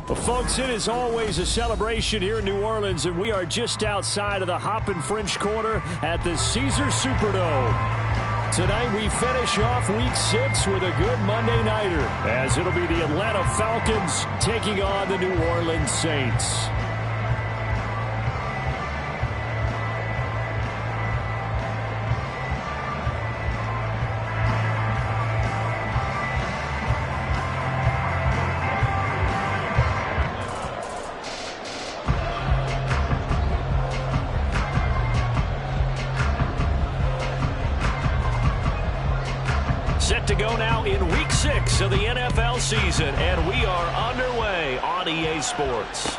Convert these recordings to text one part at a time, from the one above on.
Well, folks, it is always a celebration here in New Orleans, and we are just outside of the Hoppin' French Quarter at the Caesars Superdome. Tonight we finish off Week 6 with a good Monday nighter, as it'll be the Atlanta Falcons taking on the New Orleans Saints. Set to go now in Week 6 of the NFL season, and we are underway on EA Sports.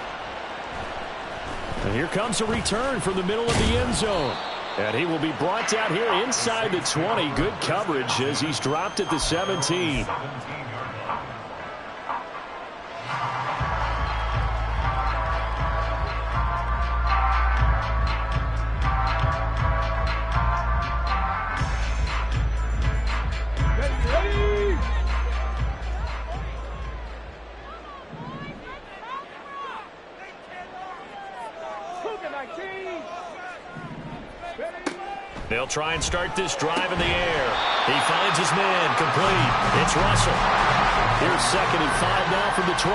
And here comes a return from the middle of the end zone. And he will be brought down here inside the 20. Good coverage as he's dropped at the 17. They'll try and start this drive in the air. He finds his man, complete. It's Russell. Here's 2nd and 5 now from the 22.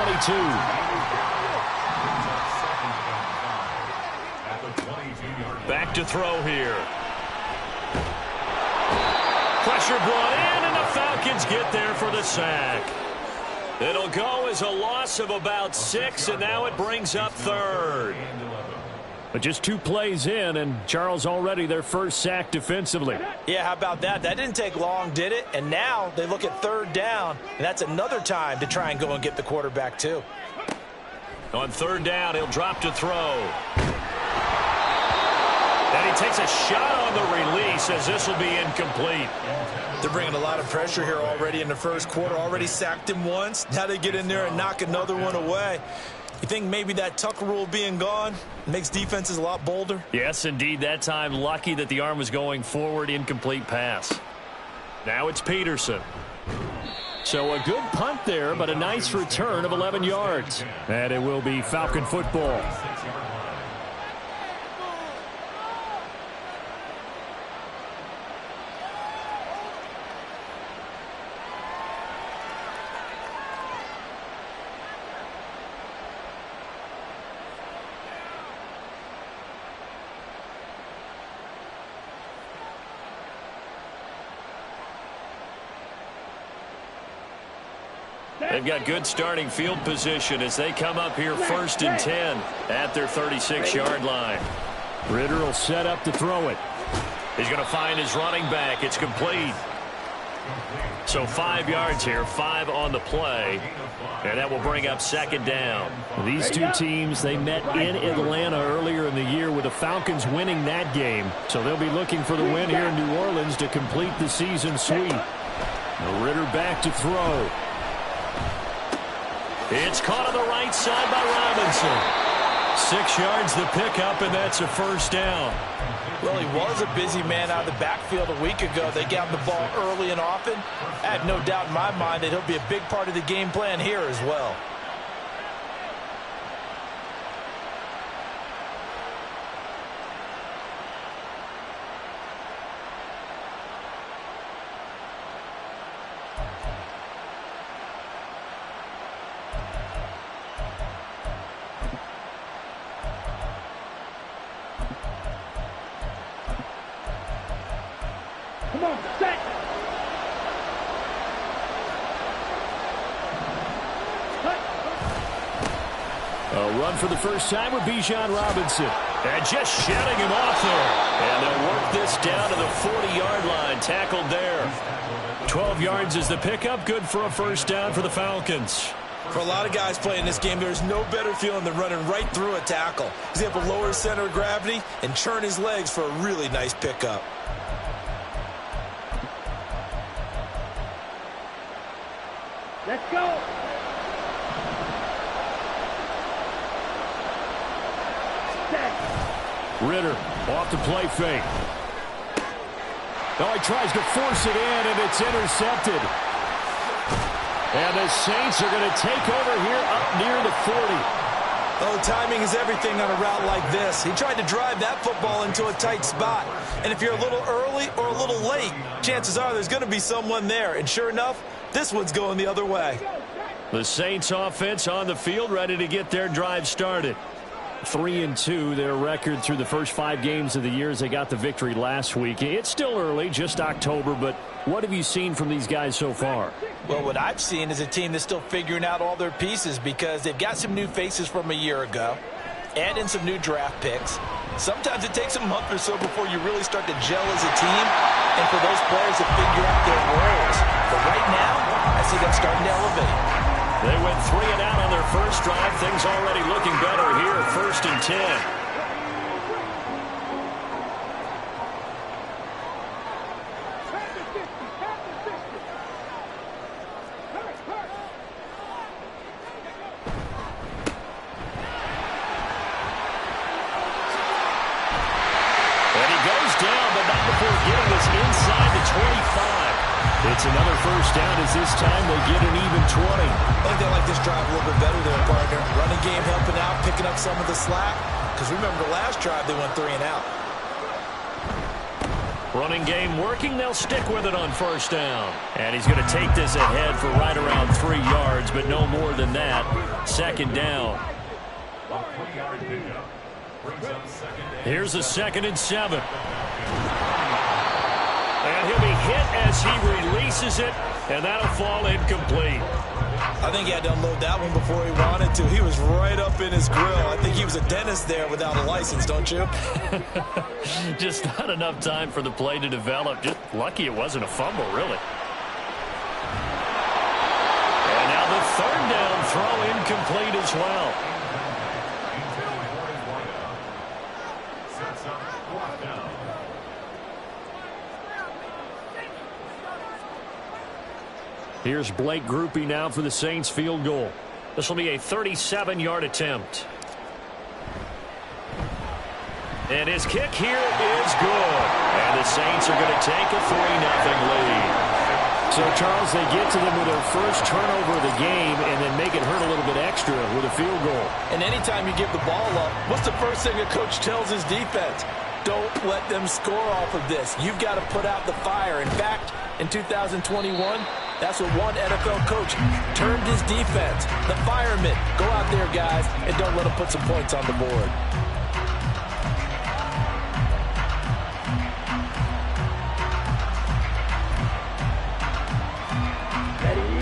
Back to throw here. Pressure brought in, and the Falcons get there for the sack. It'll go as a loss of about 6, and now it brings up 3rd. But just 2 plays in, and Charles already their first sack defensively. Yeah, how about that? That didn't take long, did it? And now they look at 3rd down, and that's another time to try and go and get the quarterback too. On 3rd down, he'll drop to throw. And he takes a shot on the release as this will be incomplete. They're bringing a lot of pressure here already in the first quarter. Already sacked him once. Now they get in there and knock another one away. You think maybe that Tucker rule being gone makes defenses a lot bolder? Yes, indeed. That time, lucky that the arm was going forward, incomplete pass. Now it's Peterson. So a good punt there, but a nice return of 11 yards. And it will be Falcon football. They've got good starting field position as they come up here 1st and 10 at their 36-yard line. Ritter will set up to throw it. He's going to find his running back. It's complete. So 5 yards here, 5 on the play. And that will bring up 2nd down. These two teams, they met in Atlanta earlier in the year with the Falcons winning that game. So they'll be looking for the win here in New Orleans to complete the season sweep. Ritter back to throw. It's caught on the right side by Robinson. 6 yards the pickup, and that's a 1st down. Well, he was a busy man out of the backfield a week ago. They got him the ball early and often. I have no doubt in my mind that he'll be a big part of the game plan here as well. A run for the first time with Bijan Robinson. And just shutting him off there. And they'll work this down to the 40-yard line. Tackled there. 12 yards is the pickup. Good for a 1st down for the Falcons. For a lot of guys playing this game, there's no better feeling than running right through a tackle. He's able to lower his center of gravity and churn his legs for a really nice pickup. Let's go. Ritter off the play fake. Oh, he tries to force it in, and it's intercepted. And the Saints are going to take over here up near the 40. Oh, timing is everything on a route like this. He tried to drive that football into a tight spot. And if you're a little early or a little late, chances are there's going to be someone there. And sure enough, this one's going the other way. The Saints offense on the field, ready to get their drive started. 3-2, their record through the first 5 games of the year as they got the victory last week. It's still early, just October, but what have you seen from these guys so far? Well, what I've seen is a team that's still figuring out all their pieces because they've got some new faces from a year ago, add in some new draft picks. Sometimes it takes a month or so before you really start to gel as a team and for those players to figure out their roles. But right now, I see them starting to elevate. They went 3 and out on their first drive. Things already looking better here, 1st and 10. It's another first down as this time they get an even 20. I think they like this drive a little bit better there, partner. Running game helping out, picking up some of the slack. Because remember the last drive they went 3 and out. Running game working. They'll stick with it on first down. And he's going to take this ahead for right around 3 yards, but no more than that. 2nd down. Here's a 2nd and 7. And he'll be hit as he releases it, and that'll fall incomplete. I think he had to unload that one before he wanted to. He was right up in his grill. I think he was a dentist there without a license, don't you? Just not enough time for the play to develop. Just lucky it wasn't a fumble, really. And now the 3rd down throw incomplete as well. Here's Blake Groupie now for the Saints field goal. This will be a 37-yard attempt. And his kick here is good. And the Saints are going to take a 3-0 lead. So, Charles, they get to them with their first turnover of the game and then make it hurt a little bit extra with a field goal. And anytime you give the ball up, what's the first thing a coach tells his defense? Don't let them score off of this. You've got to put out the fire. In fact, in 2021, that's what one NFL coach termed his defense. The firemen. Go out there, guys, and don't let them put some points on the board.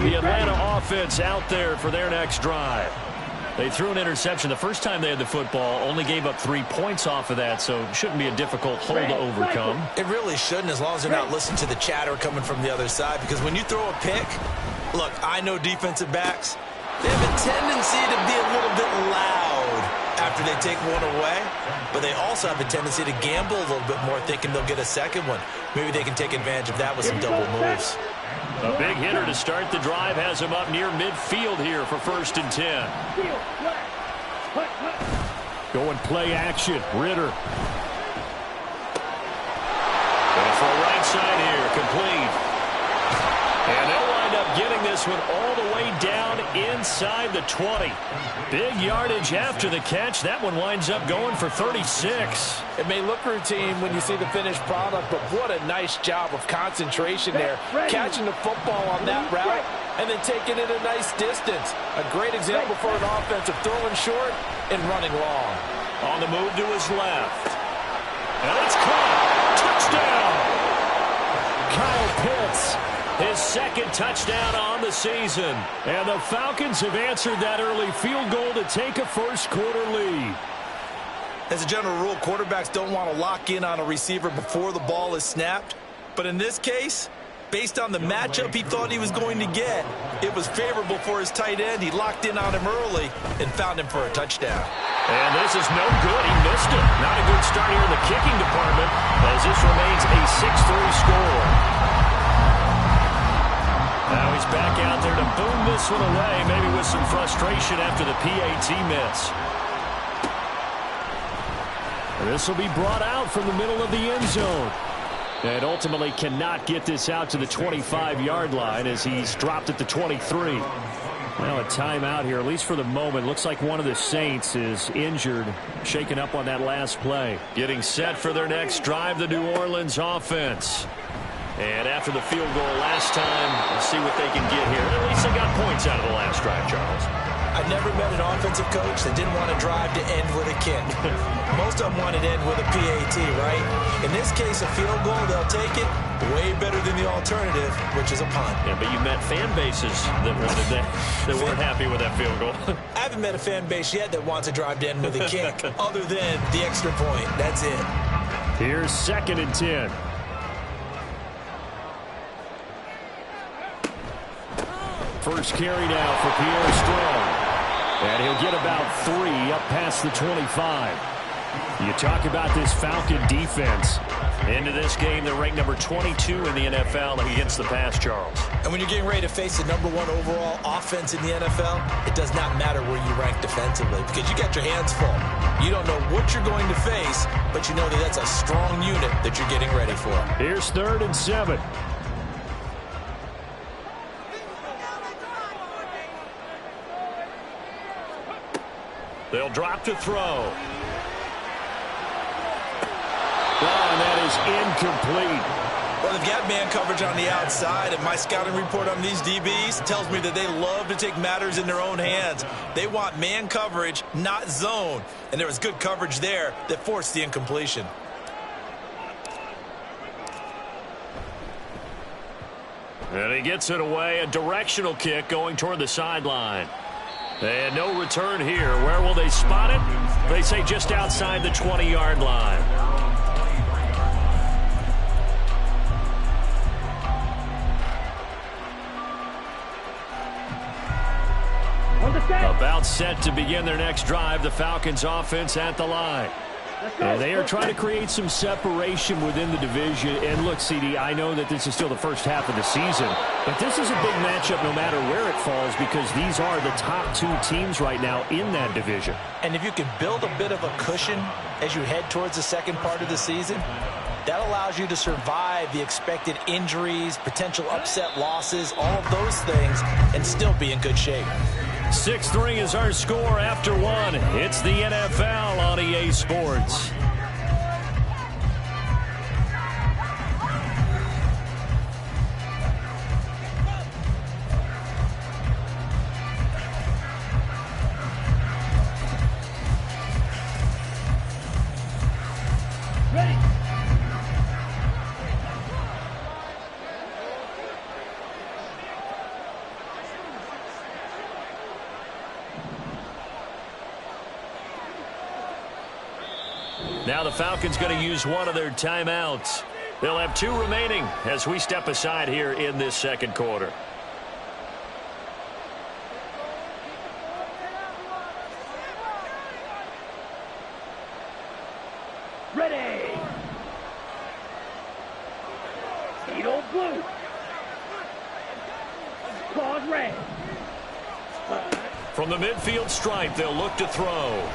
The Atlanta offense out there for their next drive. They threw an interception the first time they had the football, only gave up 3 points off of that, so it shouldn't be a difficult hole to overcome. It really shouldn't, as long as they're not listening to the chatter coming from the other side, because when you throw a pick, look, I know defensive backs, they have a tendency to be a little bit loud after they take one away, but they also have a tendency to gamble a little bit more, thinking they'll get a second one. Maybe they can take advantage of that with some double moves. A big hitter to start the drive has him up near midfield here for 1st and 10. Going play action. Ritter. Going for a right side here. Complete. And they'll wind up getting this one all the way down inside the 20. Big yardage after the catch. That one winds up going for 36. It may look routine when you see the finished product, but what a nice job of concentration there. Catching the football on that route and then taking it a nice distance. A great example for an offensive throwing short and running long. On the move to his left. And it's caught. Touchdown. Kyle Pitts. His 2nd touchdown on the season. And the Falcons have answered that early field goal to take a first-quarter lead. As a general rule, quarterbacks don't want to lock in on a receiver before the ball is snapped. But in this case, based on the matchup he thought he was going to get, it was favorable for his tight end. He locked in on him early and found him for a touchdown. And this is no good. He missed it. Not a good start here in the kicking department as this remains a 6-3 score. Now he's back out there to boom this one away, maybe with some frustration after the PAT miss. This will be brought out from the middle of the end zone. And ultimately cannot get this out to the 25-yard line as he's dropped at the 23. Well, a timeout here, at least for the moment. Looks like one of the Saints is injured, shaken up on that last play. Getting set for their next drive, the New Orleans offense. And after the field goal last time, let's see what they can get here. At least they got points out of the last drive, Charles. I never met an offensive coach that didn't want to drive to end with a kick. Most of them wanted to end with a PAT, right? In this case, a field goal, they'll take it. Way better than the alternative, which is a punt. Yeah, but you met fan bases that wanted that, that weren't happy with that field goal. I haven't met a fan base yet that wants to drive to end with a kick, other than the extra point. That's it. Here's 2nd and 10. First carry now for Pierre Strong. And he'll get about 3 up past the 25. You talk about this Falcon defense. Into this game, they're ranked number 22 in the NFL against the pass, Charles. And when you're getting ready to face the number 1 overall offense in the NFL, it does not matter where you rank defensively because you got your hands full. You don't know what you're going to face, but you know that that's a strong unit that you're getting ready for. Here's 3rd and 7. They'll drop to throw. And that is incomplete. Well, they've got man coverage on the outside, and my scouting report on these DBs tells me that they love to take matters in their own hands. They want man coverage, not zone. And there was good coverage there that forced the incompletion. And he gets it away. A directional kick going toward the sideline. And no return here. Where will they spot it? They say just outside the 20-yard line. About set to begin their next drive. The Falcons offense at the line. And they are trying to create some separation within the division. And look, CD, I know that this is still the first half of the season, but this is a big matchup no matter where it falls because these are the top 2 teams right now in that division. And if you can build a bit of a cushion as you head towards the second part of the season, that allows you to survive the expected injuries, potential upset losses, all of those things, and still be in good shape. 6-3 is our score after 1. It's the NFL on EA Sports. Now the Falcons going to use one of their timeouts. They'll have 2 remaining as we step aside here in this second quarter. Ready. Speedo blue. Claws red. From the midfield stripe, they'll look to throw.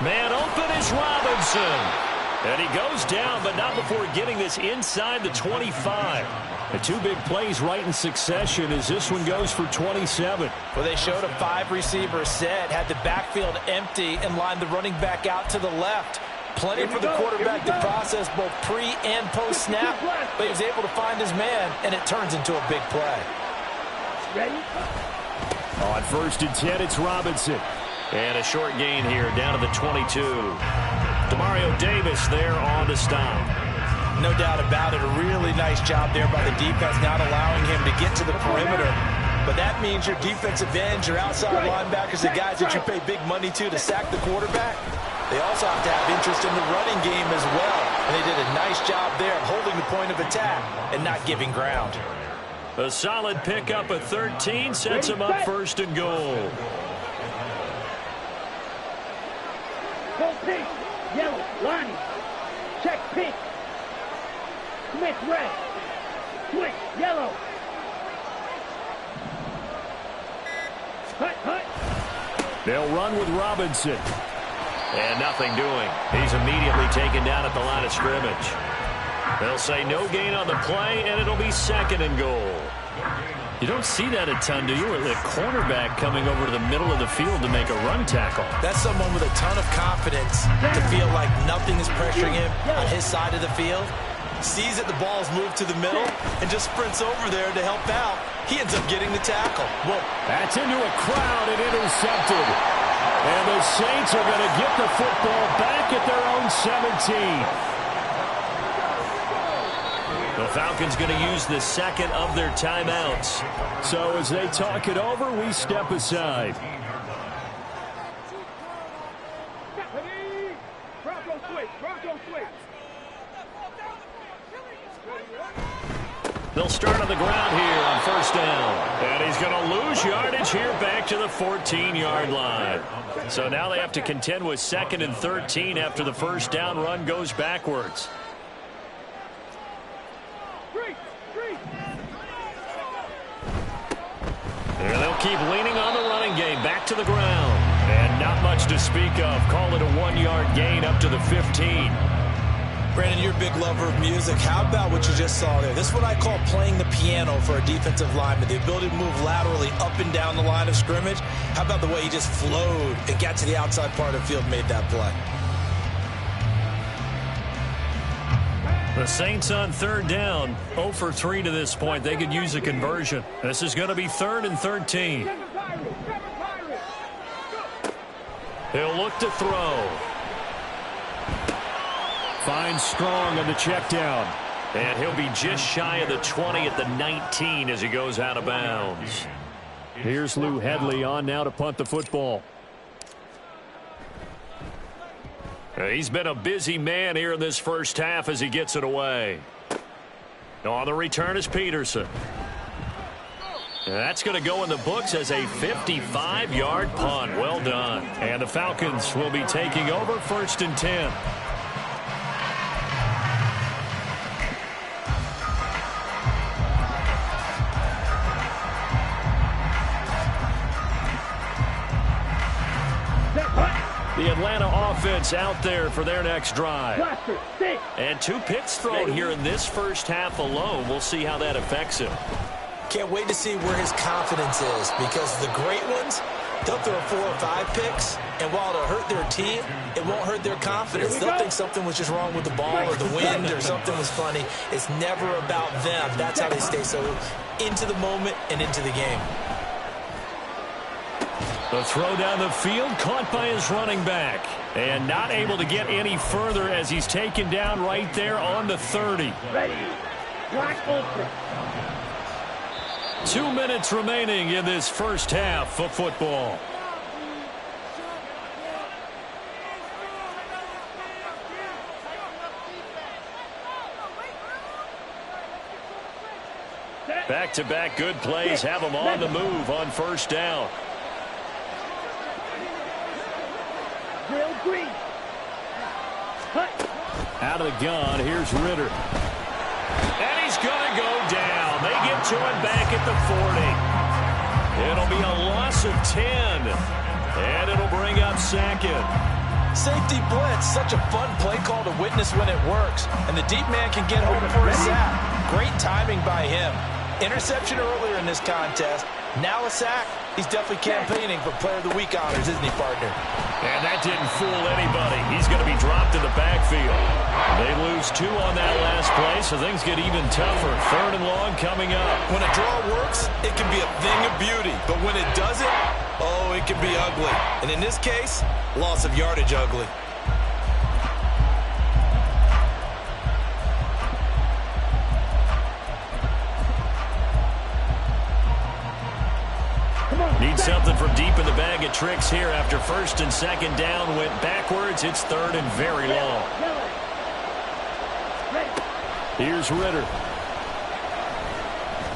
Man open is Robinson. And he goes down, but not before getting this inside the 25. The 2 big plays right in succession as this one goes for 27. Well, they showed a 5-receiver set, had the backfield empty, and lined the running back out to the left. Plenty for the quarterback to process both pre- and post-snap, but he was able to find his man, and it turns into a big play. Ready? On 1st and 10, it's Robinson. And a short gain here down to the 22. Demario Davis there on the stop. No doubt about it. A really nice job there by the defense, not allowing him to get to the perimeter. But that means your defensive ends, your outside linebackers, the guys that you pay big money to sack the quarterback, they also have to have interest in the running game as well. And they did a nice job there of holding the point of attack and not giving ground. A solid pickup at 13 sets him up 1st and goal. Go pink. Yellow. Lonnie. Check pink. Smith red. Switch. Yellow. Hut. They'll run with Robinson. And nothing doing. He's immediately taken down at the line of scrimmage. They'll say no gain on the play, and it'll be 2nd and goal. You don't see that a ton, do you? A cornerback coming over to the middle of the field to make a run tackle. That's someone with a ton of confidence to feel like nothing is pressuring him on his side of the field. Sees that the ball's moved to the middle and just sprints over there to help out. He ends up getting the tackle. Well, that's into a crowd and intercepted. And the Saints are going to get the football back at their own 17. The Falcons going to use the 2nd of their timeouts. So as they talk it over, we step aside. They'll start on the ground here on 1st down. And he's going to lose yardage here back to the 14-yard line. So now they have to contend with 2nd and 13 after the 1st down run goes backwards. And they'll keep leaning on the running game. Back to the ground. And not much to speak of. Call it a 1-yard gain up to the 15. Brandon, you're a big lover of music. How about what you just saw there? This is what I call playing the piano for a defensive lineman. The ability to move laterally up and down the line of scrimmage. How about the way he just flowed and got to the outside part of the field and made that play? The Saints on 3rd down, 0 for 3 to this point. They could use a conversion. This is going to be 3rd and 13. He'll look to throw. Finds Strong on the check down. And he'll be just shy of the 20 at the 19 as he goes out of bounds. Here's Lou Hedley on now to punt the football. He's been a busy man here in this 1st half as he gets it away. On the return is Peterson. And that's going to go in the books as a 55-yard punt. Well done. And the Falcons will be taking over 1st and 10. The Atlanta offense out there for their next drive. And 2 picks thrown here in this 1st half alone. We'll see how that affects him. Can't wait to see where his confidence is, because the great ones, they'll throw 4 or 5 picks, and while it'll hurt their team, it won't hurt their confidence. They'll think something was just wrong with the ball or the wind or something was funny. It's never about them. That's how they stay so into the moment and into the game. The throw down the field, caught by his running back. And not able to get any further as he's taken down right there on the 30. Ready. Black ultra. 2 minutes remaining in this 1st half of football. Back-to-back good plays have them on the move on 1st down. Green. Out of the gun, here's Ritter. And he's going to go down. They get to him back at the 40. It'll be a loss of 10. And it'll bring up 2nd. Safety blitz, such a fun play call to witness when it works. And the deep man can get home for a sack. Great timing by him. Interception earlier in this contest. Now a sack. He's definitely campaigning for Player of the Week honors, isn't he, partner? And that didn't fool anybody. He's going to be dropped in the backfield. They lose 2 on that last play, so things get even tougher. 3rd and long coming up. When a draw works, it can be a thing of beauty. But when it doesn't, oh, it can be ugly. And in this case, loss of yardage ugly. Need something from deep in the bag of tricks here after 1st and 2nd down went backwards. It's 3rd and very long. Here's Ritter.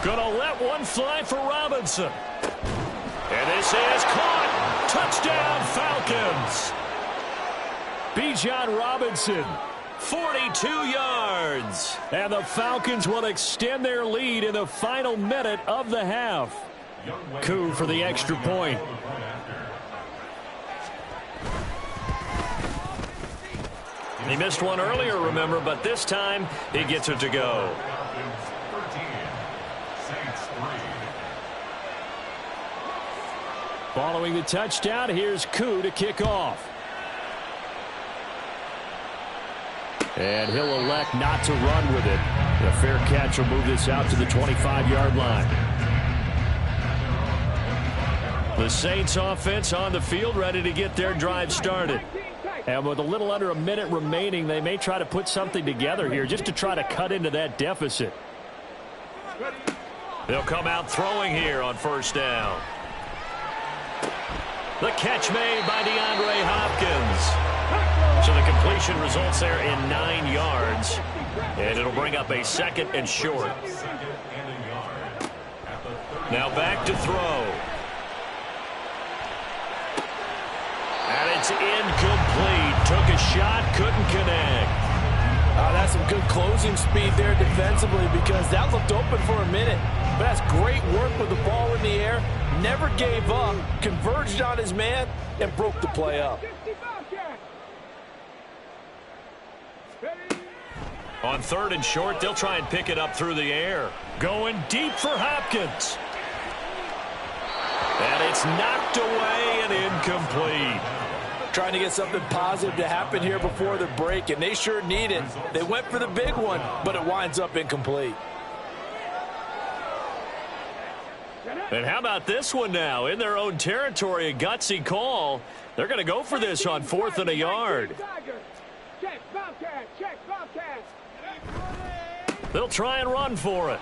Gonna let one fly for Robinson. And this is caught. Touchdown Falcons. Bijan Robinson, 42 yards. And the Falcons will extend their lead in the final minute of the half. Coup for the extra point. He missed one earlier, remember, but this time he gets it to go. Following the touchdown, here's Koo to kick off. And he'll elect not to run with it. A fair catch will move this out to the 25-yard line. The Saints offense on the field, ready to get their drive started. And with a little under a minute remaining, they may try to put something together here just to try to cut into that deficit. They'll come out throwing here on first down. The catch made by DeAndre Hopkins. So the completion results there in 9 yards. And it'll bring up a 2nd and short. Now back to throw. And it's incomplete. Took a shot, couldn't connect. That's some good closing speed there defensively, because that looked open for a minute. But that's great work with the ball in the air. Never gave up, converged on his man, and broke the play up. On 3rd and short, they'll try and pick it up through the air. Going deep for Hopkins. And it's knocked away and incomplete. Trying to get something positive to happen here before the break, and they sure need it. They went for the big one, but it winds up incomplete. And how about this one now? In their own territory, a gutsy call. They're going to go for this on 4th and a yard. They'll try and run for it.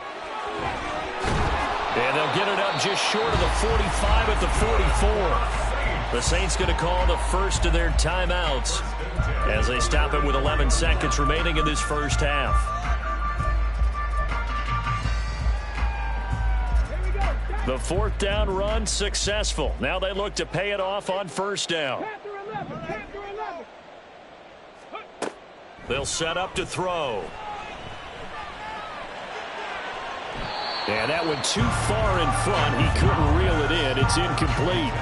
And they'll get it up just short of the 45 at the 44. The Saints going to call the first of their timeouts as they stop it with 11 seconds remaining in this first half. The 4th down run successful. Now they look to pay it off on first down. They'll set up to throw. And that went too far in front. He couldn't reel it in. It's incomplete.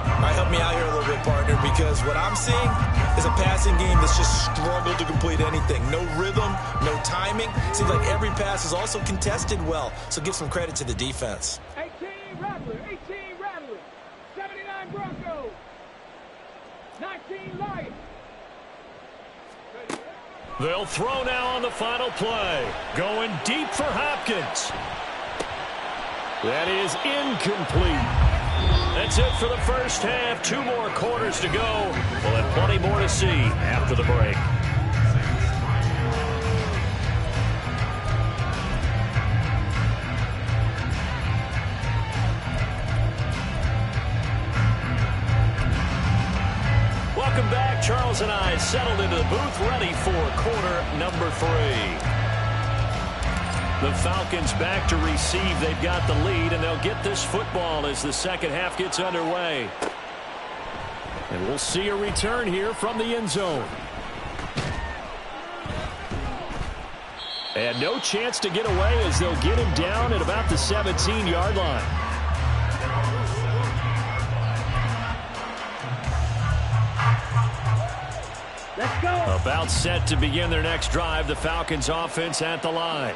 All right, help me out here a little bit, partner, because what I'm seeing is a passing game that's just struggled to complete anything. No rhythm, no timing. Seems like every pass is also contested well, so give some credit to the defense. 18 Rattler, 79 Broncos, 19 Lions. They'll throw now on the final play. Going deep for Hopkins. That is incomplete. That's it for the first half. 2 more quarters to go. We'll have plenty more to see after the break. Welcome back. Charles and I settled into the booth, ready for quarter number 3. The Falcons back to receive. They've got the lead, and they'll get this football as the second half gets underway. And we'll see a return here from the end zone. And no chance to get away as they'll get him down at about the 17-yard line. Let's go. About set to begin their next drive, the Falcons offense at the line.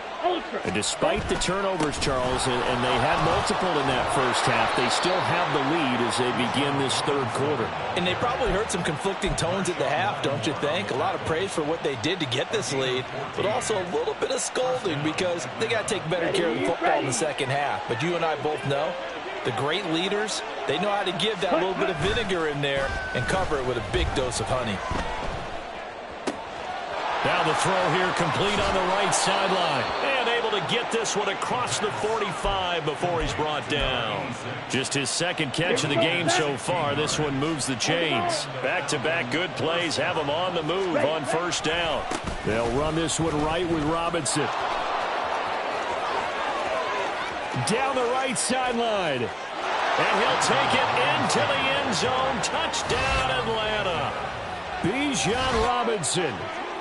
And despite the turnovers, Charles, and they had multiple in that first half, they still have the lead as they begin this 3rd quarter. And they probably heard some conflicting tones at the half, don't you think? A lot of praise for what they did to get this lead, but also a little bit of scolding because they got to take better care of the football in the second half. But you and I both know the great leaders, they know how to give that little bit of vinegar in there and cover it with a big dose of honey. Now the throw here complete on the right sideline. And able to get this one across the 45 before he's brought down. Just his 2nd catch of the game so far. This one moves the chains. Back-to-back good plays have him on the move on first down. They'll run this one right with Robinson. Down the right sideline. And he'll take it into the end zone. Touchdown, Atlanta. Bijan Robinson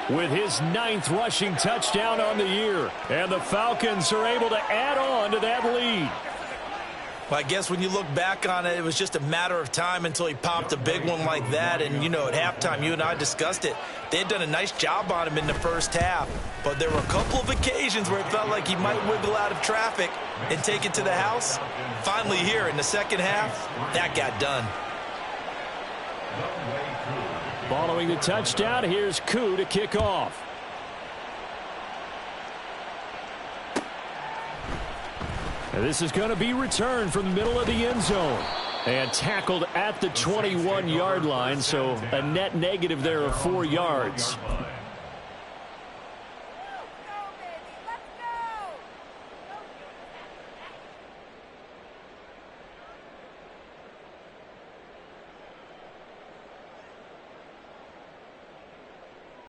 with his 9th rushing touchdown on the year. And the Falcons are able to add on to that lead. Well, I guess when you look back on it, it was just a matter of time until he popped a big one like that. And, you know, at halftime, you and I discussed it. They had done a nice job on him in the first half. But there were a couple of occasions where it felt like he might wiggle out of traffic and take it to the house. Finally here in the second half, that got done. Following the touchdown, here's Koo to kick off. And this is going to be returned from the middle of the end zone. And tackled at the 21-yard line, so a net negative there of 4 yards.